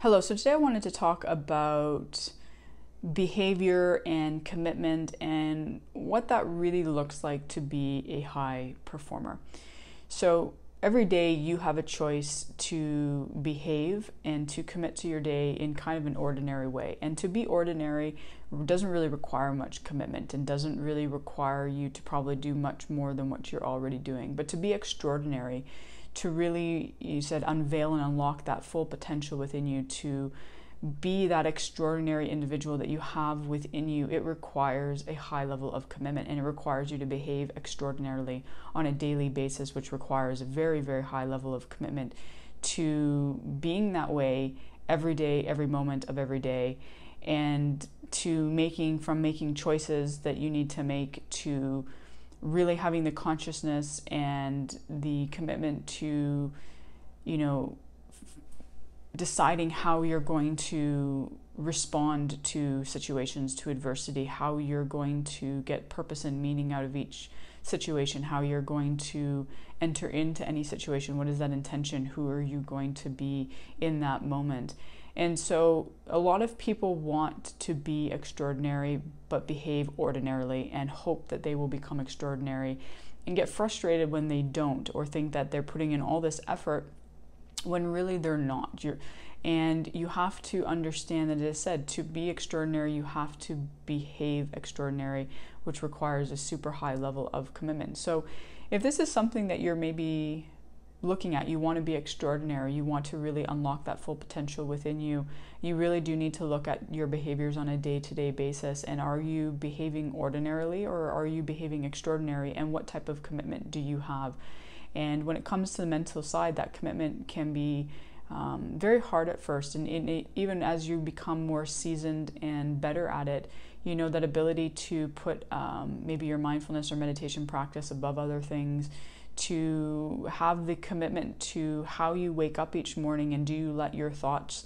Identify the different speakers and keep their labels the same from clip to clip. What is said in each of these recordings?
Speaker 1: Hello, so today I wanted to talk about behavior and commitment and what that really looks like to be a high performer. So every day you have a choice to behave and to commit to your day in kind of an ordinary way. And to be ordinary doesn't really require much commitment and doesn't really require you to probably do much more than what you're already doing. But to be extraordinary, to really, you said, unveil and unlock that full potential within you, to be that extraordinary individual that you have within you, it requires a high level of commitment, and it requires you to behave extraordinarily on a daily basis, which requires a very, very high level of commitment to being that way every day, every moment of every day, and to making choices that you need to make, to really having the consciousness and the commitment to, deciding how you're going to respond to situations, to adversity, how you're going to get purpose and meaning out of each situation, how you're going to enter into any situation. What is that intention? Who are you going to be in that moment? And so a lot of people want to be extraordinary but behave ordinarily and hope that they will become extraordinary and get frustrated when they don't, or think that they're putting in all this effort when really they're not. And you have to understand that it is said to be extraordinary, you have to behave extraordinary, which requires a super high level of commitment. So if this is something that you're maybe looking at, you want to be extraordinary, you want to really unlock that full potential within you, you really do need to look at your behaviors on a day-to-day basis. And are you behaving ordinarily, or are you behaving extraordinary? And what type of commitment do you have? And when it comes to the mental side, that commitment can be very hard at first. And even as you become more seasoned and better at it, that ability to put maybe your mindfulness or meditation practice above other things, to have the commitment to how you wake up each morning, and do you let your thoughts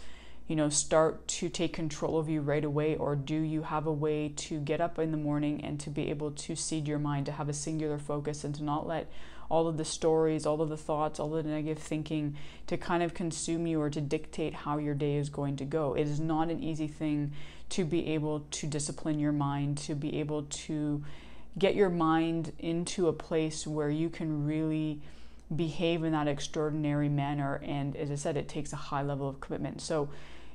Speaker 1: start to take control of you right away, or do you have a way to get up in the morning and to be able to seed your mind, to have a singular focus, and to not let all of the stories, all of the thoughts, all of the negative thinking to kind of consume you or to dictate how your day is going to go. It is not an easy thing to be able to discipline your mind, to be able to get your mind into a place where you can really behave in that extraordinary manner. And as I said, it takes a high level of commitment. So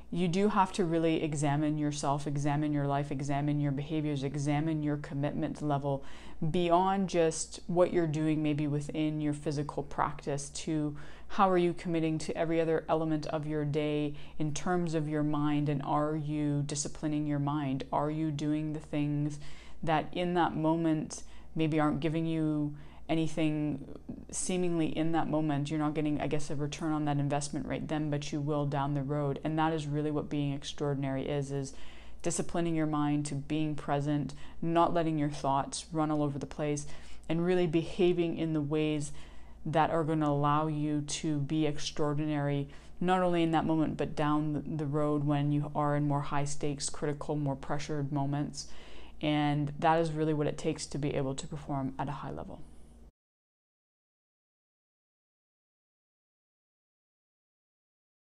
Speaker 1: you do have to really examine yourself, examine your life, examine your behaviors, examine your commitment level beyond just what you're doing maybe within your physical practice, to how are you committing to every other element of your day in terms of your mind, and are you disciplining your mind? Are you doing the things that in that moment maybe aren't giving you anything seemingly in that moment? You're not getting, I guess, a return on that investment right then, but you will down the road. And that is really what being extraordinary is disciplining your mind to being present, not letting your thoughts run all over the place, and really behaving in the ways that are going to allow you to be extraordinary, not only in that moment, but down the road when you are in more high stakes, critical, more pressured moments. And that is really what it takes to be able to perform at a high level.